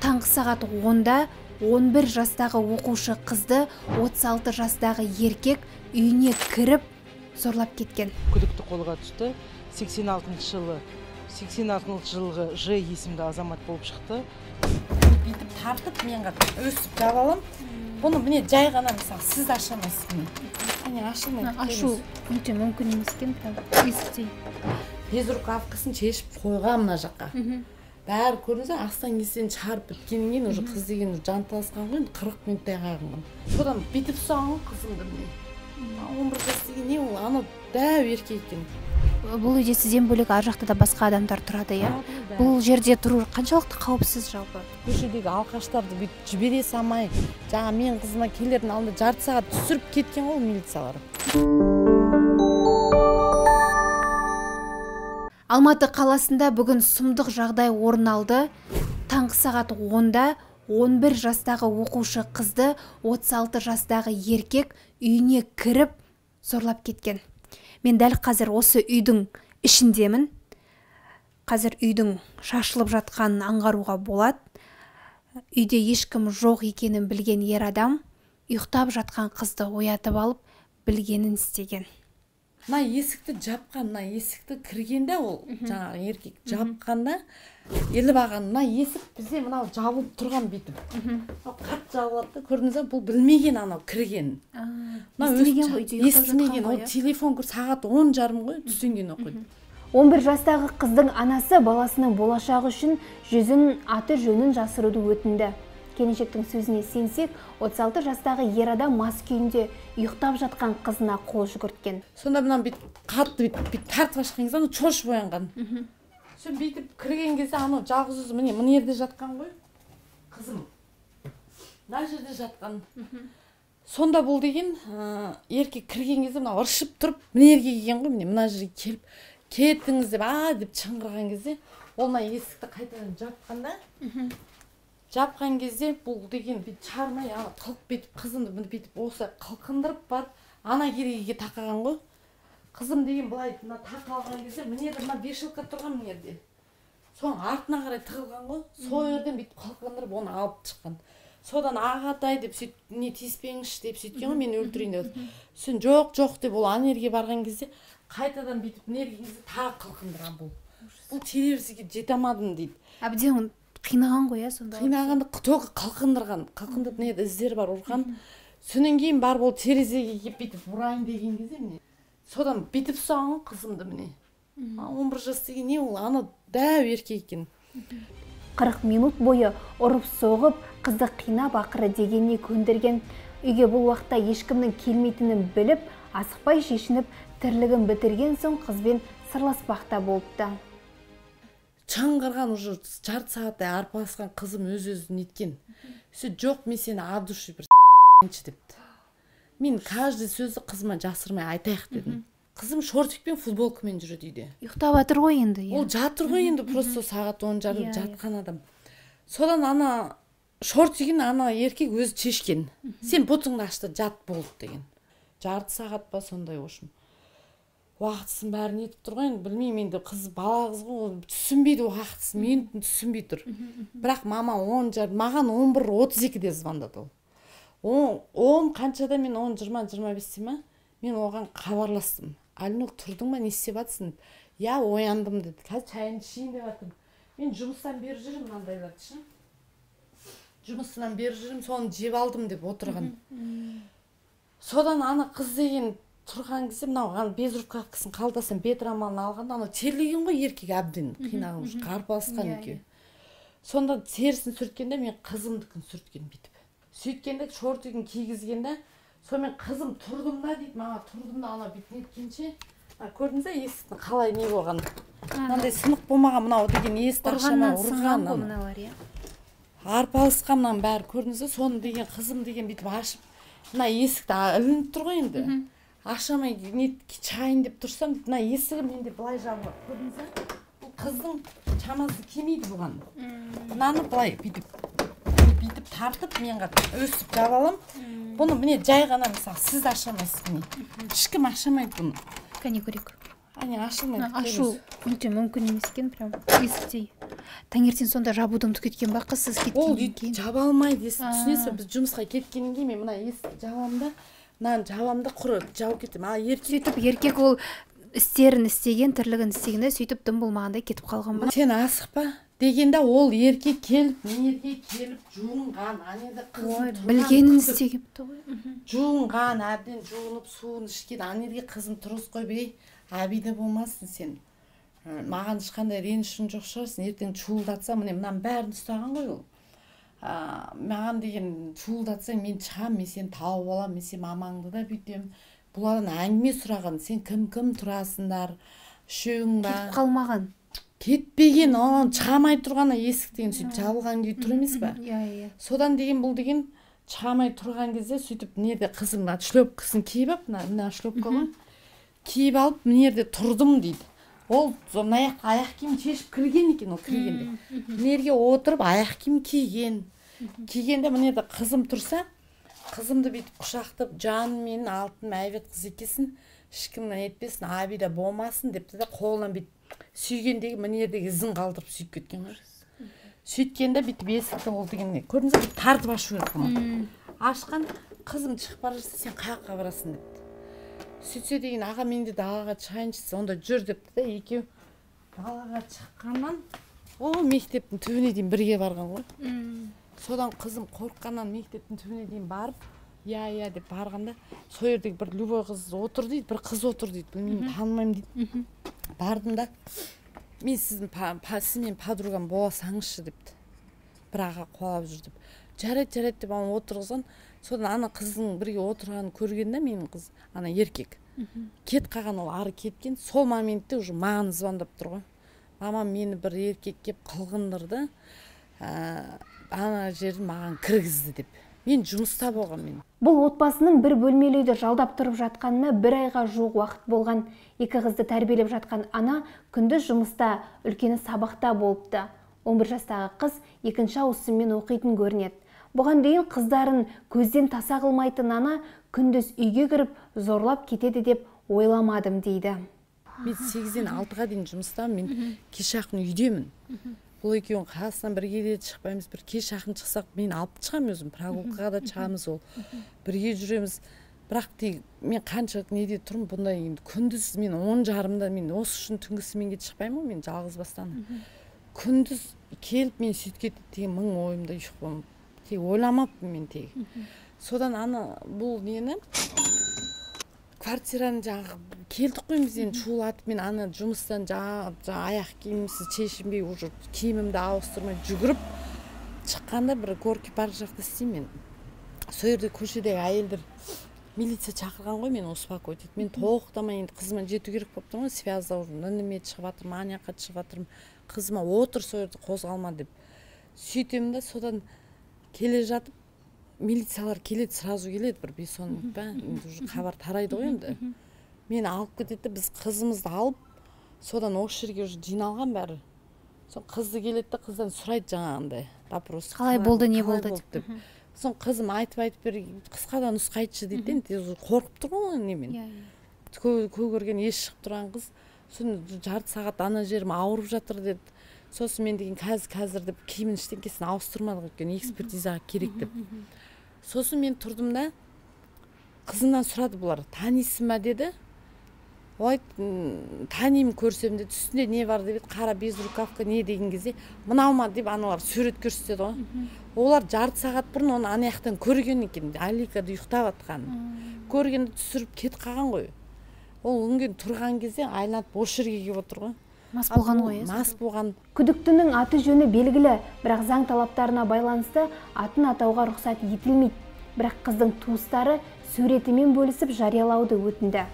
Таңғы сағат 10-да 11 жастағы оқушы қызды 36 жастағы еркек үйіне кіріп зорлап кеткен. Күдікті қолға түсті. 86 жылғы Ж есімді азамат болып шықты. Бүйтіп тартып, мен өсіп жабалам. Бұны міне жай ғана мысалы сіз ашамайсыз міне. Әне ашылмайды. Ашу өте мүмкін емес екен, есіктей. Безрукавкасын шешіп қойған мына жаққа. Бәрі көрдіңіз, астан кестен шығарып біткеннен кейін уже қыз деген жанталасқан ғой, 40 минуттай қағынған. Содан бүйтіп ұстаған қызымды міне. 11 жас деген не ол, ана дәу еркек екен. Бұл үйде сізден бөлек ар жақта да басқа адамдар тұрады, иә? Бұл жерде тұру қаншалықты қауіпсіз жалпы? Көшедегі алқаштарды бүйтіп жібере салмай, жаңа мен қызыма келердің алдында жарты сағат түсіріп кеткен ғой милициялар. Алматы қаласында бүгін сұмдық жағдай орын алды. Таңғы сағат 10-да 11 жастағы оқушы қызды 36 жастағы еркек үйіне кіріп зорлап кеткен. Мен дәл қазір осы үйдің ішіндемін. Қазір үйдің шашылып жатқанын аңғаруға болады. Үйде ешкім жоқ екенін білген ер адам ұйықтап жатқан қызды оятып алып, білгенін істеген. Мына есікті жапқан, мына есікті кіргенде ол жаңағы еркек жапқанда еліп алған. Мына есік бізде мынау жабылып тұрған бүйтіп. Қат жабылды. Көрдіңіз бе, бұл білмеген анау кірген. Естімеген, ол телефон сағат 10:30 ғой, түстен кейін оқиды. 11 жастағы қыздың анасы баласының болашағы үшін жүзін аты жөнін жасыруды өтінді. Келіншектің сөзіне сенсек, 36 жастағы ер адам мас күйінде ұйықтап жатқан қызына қол жүгірткен. Сонда мынау қатты тартып ашқан кезде шошып оянған. Сол бүйтіп кірген кезде анау жалғыз өзі мына жерде жатқан ғой, қызым. Мына жерде жатқан. Сонда бұл деген еркек кірген кезде мына ыршып тұрып, мына жерге келген ғой, мына жерге келіп, кеттіңіз деп деп шыңғырған кезде, ол мына есікті қайтадан жапқан кезде бұл деген чармай қылып бетіп қызымды бүйтіп осы қылқындырып барып ана керегеге тақаған ғой. Қызым деген былай тақалған кезде мына бешілка тұрған мына жерде. Соның артына қарай тығылған ғой. Сол жерден бүйтіп қылқындырып оны алып шыққан. Содан ағатай деп не тиіспеңізші деп сөйткен ғой, мен өлтірейін деп. Сен жоқ деп ол ана жерге барған кезде қайтадан бүйтіп мына жерге тағы қылқындырған бұл. Бұл терезеге жете алмадым дейді. Әбден қинаған ғой, сонда. Қинағанды тоғы қылқындырған, қылқындырып не іздер бар ұрған. Сонан кейін барып ол терезеге келіп бүйтіп ұрайын деген кезде міне. Содан бүйтіп ұстаған қызымды міне. 11 жас деген не ол, ана дәу еркек екен. 40 минут бойы ұрып соғып, қызды қинап ақыры дегеніне көндірген. Үйге бұл уақытта ешкімнің келмейтінін біліп, асықпай шешініп, тірлігін бітірген соң қызбен сырласпақта болыпты. Чаңғырған уже жарты сағаттай арпалысқан қызым өз-өзін неткен. Жоқ, мен сені адуши бір депті. Мен каждый сөзді қызыма жасырмай айтайық дедім. Қызым шортикпен футболкамен жүреді үйде. Ұйықтап жатыр ғой енді. Ол жатыр ғой енді, просто сағат 10:30 жатқан адам. Содан ана шортигін ана еркек өзі шешкен. Сен бұтыңды ашты, жат болды деген. Жарты сағат па сондай ошым. Уақытысын бәрін етіп тұрған, білмеймін енді, қыз бала қыз ғой, түсінбейді уақытысын, минутын түсінбей тұр. Бірақ мама 10:30, маған 11:32-де звондады ол. 10 қаншада мен 10:20-25 ма? Мен оған хабарластым. Әлнұр, тұрдың ба, не істеп жатсың? Я, ояндым деді. Қазір шайын ішейін деп жатырмын. Мен жұмыстан бері жүрмін мынандайларды ше. Жұмыстан бері жүрмін, соны жеп алдым деп отырған. Содан ана қыз деген тұрған кезде мынау безрукавкасын қалтасынан бет рамалын алғанда ана терлеген ғой еркек әбден қинаған уже қарпалысқан екеуі. Сонда терісін сүрткенде мен қызымдікін сүрткен бүйтіп. Сөйткенде шортигін кигізгенде сонымен қызым тұрдым да дейді, маған тұрдым да ана бүйтіп неткенше. Көрдіңіз бе есіктің қалай не болған? Мынандай сынық болмаған мынау деген есікті ашамай ұрған. Арпалысқан мынаның бәрі көрдіңіз бе? Соны деген қызым деген бүйтіп ашып, мына есікті ілініп тұр ғой енді. Ашамай чайын деп тұрсам, мына есігі менде былай жабылып. Көрдіңіз бе? Бұл қыздың шамасы келмейді бұған. Мынаны былай бүйтіп тартып, мен өсіп жабалам. Бұны міне жай ғана мысалы сіз ашамайсыз міне. Ешкім ашамайды бұны. Кәне көрейік. Ашылмайды. Ашу мүлде мүмкін емес екен, прям есіктей. Таңертең сонда жабуды ұмытып кеткен ба қыз сіз ол кеткеннен кейін? жаба алмайды, түсінесіз бе? Біз жұмысқа кеткеннен кейін мен мына есікті жабамын да, мынаны жабамын да құр жауып кетемін. Ал Сөйтіп еркек ол істерін істеген, тірлігін істегенде сөйтіп дым болмағандай кетіп қалған ба? сен асықпа дегенде ол еркек келіп, мерге келіп жуынған, анеде қызын Білгенін істегеніпті ғой. жуынған, әбден жуынып суын ішкен, анеге қызын тұрғыз қой бей, әбиде болмасын сен. Маған ешқандай ренішің жоқ шығарсың, ертең шуылдатса, міне мынаның бәрін ұстаған ғой ол. Маған деген шуылдатсаң мен шығам, мен сені тауып алам, мен сен мамаңды да бүйтем. Бұлардан әңгіме сұраған, сен кім тұрасыңдар, үшеуің ба? Кетіп қалмаған. Кетпеген, шығамай тұрғаны есіктен сөйтіп жабылған күйі тұр емес па? Содан деген бұл деген шығамай тұрған кезде сөйтіп неде қызым шлепкасын киіп алып, мына шлепка ғой, киіп алып, мынерде тұрдым дейді. Ол мына аяқ киім шешіп кірген екен, ол кіргенде. Мынерге отырып аяқ киім киген. Кигенде мынерде қызым тұрса, қызымды бүйтіп құшақтап, жаным менің алтын мәйвет қыз екесін, ешкімнен етпесін, абида болмасын депті де қолынан бүйтіп сүйгендегі мынердегі ізін қалдырып сүйіп кеткен ғой. Сөйткенде бүйтіп есікті ол дегенде көрдіңіз бе, тартып ашу керек қылмады. Ашқан қызым шығып бара жатса, сен қаққа барасың депті. Сөйтсе деген аға мен де далаға шығайыншы, онда жүр депті де, екеу далаға шыққаннан ол мектептің түбіне дейін бірге барған ғой. Содан қызым қорыққаннан мектептің түбіне дейін барып, я деп барғанда, сол жердегі бір любой қыз отыр дейді, бір қыз отыр дейді, білмеймін, танымаймын дейді. Бардым да, мен сіздің подругам бола салыңызшы депті. Бір аға қуалап жүр деп. Жарайды деп аны отырғызған. Содан ана қыздың бірге отырғанын көргенде менің қыз, ана еркек. Кет қалған, ол ары кеткен. Сол моментте уже маған звондап тұр ғой. Мамам мені бір еркек кеп қылғындырды. Ана жерін маған кіргізді деп. Мен жұмыста болған мен. Бұл отбасының бір бөлмелі үйді жалдап тұрып жатқанына 1 айға жуық уақыт болған. 2 қызды тәрбиелеп жатқан ана күндіз жұмыста, үлкені сабақта болыпты. 11 жастағы қыз 2-ші ауысыммен оқитын көрінеді. Бұған дейін қыздарын көзден таса қылмайтын ана күндіз үйге кіріп зорлап кетеді деп ойламадым дейді. Мен 8-ден 6-ға дейін жұмыстамын, мен кеш жақын үйдемін. Бұл екеуін қасынан бірге де шықпаймыз, бір кеш жақын шықсақ мен алып шығамын өзім, прогулкаға да шығамыз ол. Бірге жүреміз. Бірақ мен қанша неде тұрмын, бұндай күндіз мен 10:30-да мен осы үшін түнгісі мен кет шықпаймын, мен жалғыз бастан. Күндіз келіп мен сөйткет деген мың ойымда жоқ болмын. Ойламаппын мен тегі. Содан ана бұл нені квартираны жаңағы келдік қой біз енді шулатып, мен ана жұмыстан жаңағы аяқ киімсіз шешінбей уже киімімді ауыстырмай жүгіріп шыққанда бір горки парк жақта істеймін мен. Сол жерде көшедегі әйелдер милиция шақырған ғой, мен успокойтып. Мен тоқтамай енді қызыма жету керек болып тұрмын ғой, связда уже ініме шығып жатырмын, аняққа шығып жатырмын. Қызыма отыр сол жерде қозғалма деп. Сөйтемін да содан келе жатып милициялар келеді, сразу келеді, бір 5-10 минут па, енді уже хабар тарайды ғой енді. Мені алып кетеді, біз қызымызды алып, содан осы жерге уже жиналған бәрі. Сон қызды келеді, қыздан сұрайды жаңағындай допрос. Қалай болды, не болды деп. Сон қызым айтып бер, қысқада нұсқайтшы дейді, енді қорқып тұр ғой немен. Көгерген еш шығып тұрған қыз, сон жарты сағат ана жерім ауырып жатыр деді. Сосын мен деген қазір деп киімін ештеңкесін ауыстырмадық екен, экспертизаға керек деп. Сосын мен тұрдым да, қызымнан сұрады бұлар, танисың ба деді. Ой, танимын көрсем деді, үстінде не бар деп, қара безрукавка не деген кезде, мынау ма деп аналар сурет көрсетеді ғой. Олар жарты сағат бұрын оны ана жақтан көрген екен, Аликада ұйықтап жатқан. Көргенде түсіріп кет қалған ғой. Ол үнген тұрған кезде айланып бос жерге келіп отыр ғой. Мас болған ғой. Мас болған. Күдіктінің аты жөні белгілі, бірақ заң талаптарына байланысты атын атауға рұқсат етілмейді. Бірақ қыздың туыстары суретімен бөлісіп жариялауды өтінді.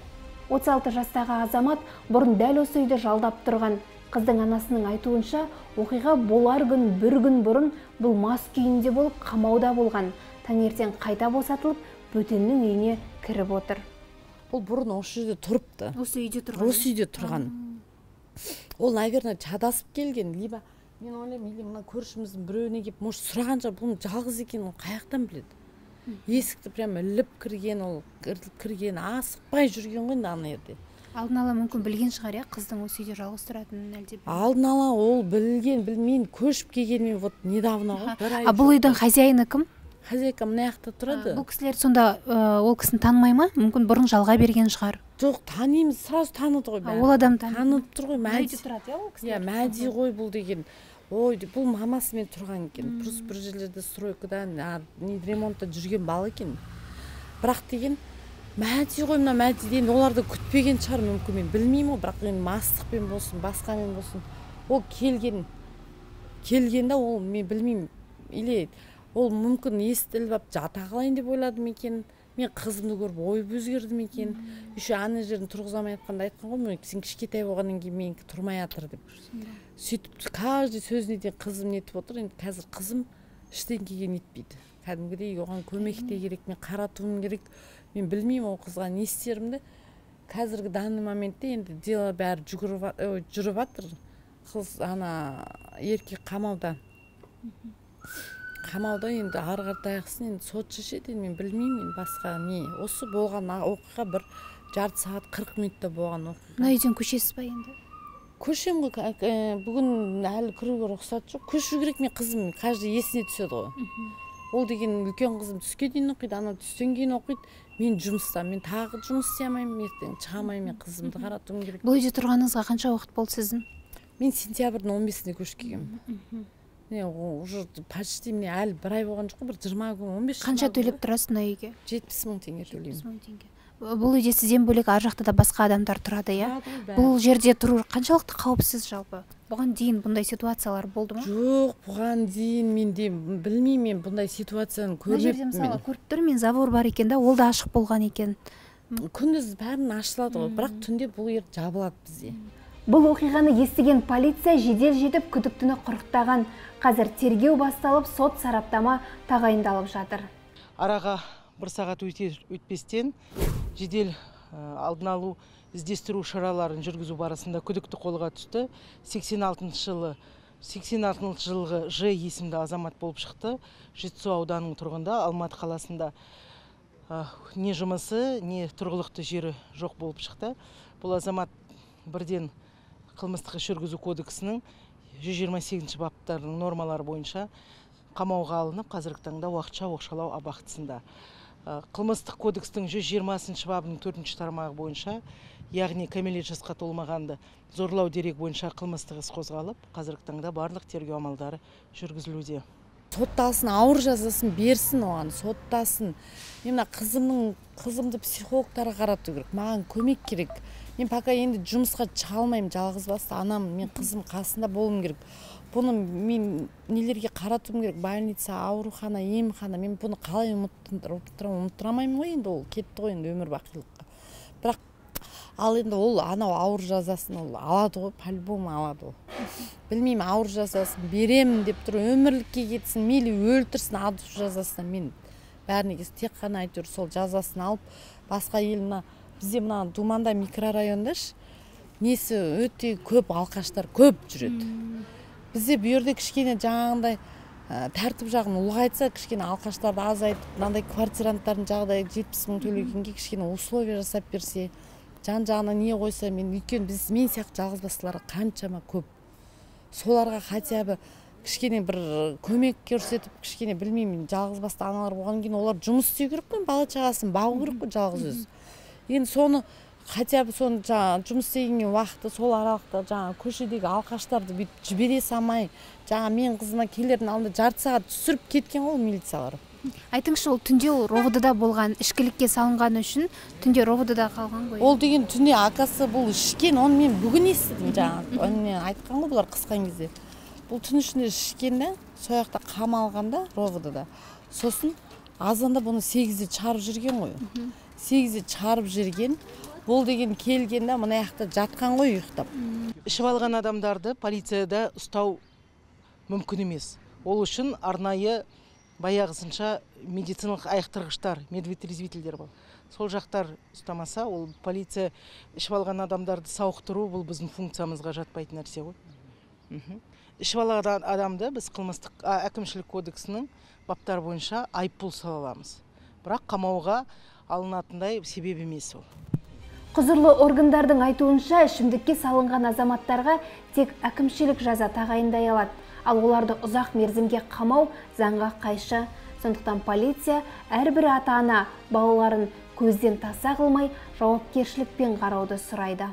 36 жастағы азамат бұрын дәл осы үйді жалдап тұрған. Қыздың анасының айтуынша, оқиға болар күн бір күн бұрын бұл мас күйінде болып қамауда болған. Таңертең қайта босатылып, бөтеннің үйіне кіріп отыр. Ол бұрын осы үйде тұрыпты. Осы үйде тұрған. Ол, наверное, чадасып келген, либо мен ойлаймын, или мына көршіміздің біреуіне кеп, может, сұрағанша бұның жалғыз екен, ол қаяқтан біледі. Есікті прямо іліп кірген, ол кірген, асықпай жүрген ғой ана жерде. Алдын ала мүмкін білген шығар, иә, қыздың осы үйде жалғыз тұратынын әлде. Алдын ала ол білген, мен көшіп келгенмен вот недавно ғой. Бұл үйдің хозяйыны кім? Хозяйка мына жақта тұрады. Бұл кісілер сонда ол кісіні танымай ма? Мүмкін бұрын жалға берген шығар. Жоқ, танимыз, сразу таныды ғой. Ол адам танып тұр ғой, Мәди тұрады, ол кісілер. Иә, Мәди ғой бұл деген. Ой, бұл мамасымен тұрған екен. Просто бір жерлерде стройкада, ремонтта жүрген бала екен. Бірақ деген Мәди ғой, мына Мәди деген оларды күтпеген шығар мүмкін, мен білмеймін ғой, бірақ енді мастықпен болсын, басқамен болсын. Ол келгенде ол мен білмеймін. Или ол мүмкін естіліп ап жата қалайын деп ойладым екен. Мен қызымды көріп ойып өзгердім екен. Еще ана жерін тұрғызамай айтқанда айтқан ғой, сен кішкентай болғаннан кейін менікі тұрмай жатыр деп. Сөйтіп каждый сөзіне де қызым нетіп отыр. Енді қазір қызым ештеңеге нетпейді. Кәдімгідей оған көмек те керек, мен қаратуым керек. Мен білмеймін ол қызға не істерімді. Қазіргі данный моментте енді дело бәрі жүріп жатыр. Қыз ана еркек қамауда. Қамауда енді ары қарата аяқсын, енді сот шешеді, мен білмеймін басқа не. Осы болған оқиға бір жарты сағат 40 минутта болған оқиға. Мына үйден көшесіз ба енді? Көшем ғой, бүгін әлі кіруге рұқсат жоқ. Көшу керек, мен қызым каждый есіне түседі ғой. Ол деген үлкен қызым түске дейін оқиды, ана түстен кейін оқиды. Мен жұмыста, мен тағы жұмыс істей алмаймын, ертең шыға алмаймын, мен қызымды қаратуым керек. Бұл үйде тұрғаныңызға қанша уақыт болды сіздің? Мен сентябрьдің 15-інде көшіп келгенмін. Уже почти мне әлі бір ай болған жоқ, бір 20 күн, 15 күн. Қанша төлеп тұрасыз мына үйге? 70 мың теңге төлеймін. Бұл үйде сізден бөлек ар жақта да басқа адамдар тұрады, иә? Бұл жерде тұру қаншалықты қауіпсіз жалпы? Бұған дейін бұндай ситуациялар болды ма? Жоқ, бұған дейін мен де білмеймін, бұндай ситуацияны көрмеппін. Мына жерде мысалы көріп тұрмын, забор бар екен да, ол да ашық болған екен. Күндіз бәрін ашылады ғой, бірақ түнде бұл жер жабылады бізде. Бұл оқиғаны естіген полиция жедел жетіп күдіктіні құрықтаған. Қазір тергеу басталып, сот сараптама тағайындалып жатыр. Араға бір сағат өтпестен жедел алдын алу іздестіру шараларын жүргізу барысында күдікті қолға түсті. 86 жылғы Ж есімді азамат болып шықты. Жетісу ауданының тұрғында, Алматы қаласында не жұмысы, не тұрғылықты жері жоқ болып шықты. Бұл азамат бірден қылмыстық іс жүргізу кодексінің 128 баптарының нормалары бойынша қамауға алынып, қазіргі таңда уақытша оқшаулау абақтысында. Қылмыстық кодекстің 120 бабының 4-ші тармағы бойынша, яғни кәмелет жасқа толмағанды зорлау дерек бойынша қылмыстық іс қозғалып, қазіргі таңда барлық тергеу амалдары жүргізілуде. Сотталсын, ауыр жазасын берсін оған, соттасын. Мен қызымды психологтарға қарату керек, маған көмек керек. Мен пока енді жұмысқа шыға алмаймын, жалғыз басты анам, мен қызым қасында болуым керек. Бұны мен нелерге қаратуым керек, больница, аурухана, емхана. Мен бұны қалай ұмыттырамаймын ғой, енді ол кетті ғой, енді өмір бақилыққа. Бірақ ал енді ол анау ауыр жазасын ол алады ғой, по-любому алады ол. Білмеймін, ауыр жазасын беремін деп тұр, өмірлікке кетсін, мейлі өлтірсін, адуш жазасына мен бәріне кез тек қана әйтеуір сол жазасын алып, басқа еліне. Бізде мына Думанда микрорайонда несі өте көп алқаштар көп жүреді. Бізде бұл жерде кішкене жаңағындай тәртіп жағын ұлғайтса, кішкене алқаштарды азайтып, мынандай квартиранттардың жағдайы 70 мың төлегенге кішкене условия жасап берсе, жан-жағына не қойса, мен өйткені мен сияқты жалғызбастыларға қаншама көп. Соларға хотя бы кішкене бір көмек көрсетіп, кішкене білмеймін, жалғызбасты аналар болған кейін олар жұмыс істеу керек қой, бала шағасын бағу керек қой жалғыз өзі. Енді соны хотя бы соны жұмыс істеген уақытты сол аралықта жаңа көшедегі алқаштарды бүйтіп жібере салмай, жаңа мен қызына келердің алдында жарты сағат түсіріп кеткен ғой милициялар. Айтыңызшы, ол түнде ол ровдыда болған, ішкілікке салынған үшін түнде ровдыда қалған ғой. Ол деген түнде акасы бұл ішкен, оны мен бүгін естідім жаңа. Оны айтқан ғой бұлар қысқан кезде. Бұл түн ішінде ішкен да, сояқта қамалғанда ровдыда. Сосын азанда бұны 8-де шығарып жүрген ғой. 8-де шығарып жүрген. Бұл деген келгенде мына жақта жатқан ғой ұйықтап. Ішіп алған адамдарды полицияда ұстау мүмкін емес. Ол үшін арнайы баяғысынша медициналық айықтырғыштар, медвитрезвительдер бар. Сол жақтар ұстамаса, ол полиция ішіп алған адамдарды сауықтыру, бұл біздің функциямызға жатпайтын нәрсе ғой. Ішіп алған адамды біз қылмыстық әкімшілік кодексінің баптар бойынша айыппұл сала аламыз. Бірақ қамауға алынатындай себеп емес ол. Құзырлы органдардың айтуынша, ішімдікке салынған азаматтарға тек әкімшілік жаза тағайындай алады, ал оларды ұзақ мерзімге қамау заңға қайшы. Сондықтан полиция әрбір ата-ана балаларын көзден таса қылмай жауапкершілікпен қарауды сұрайды.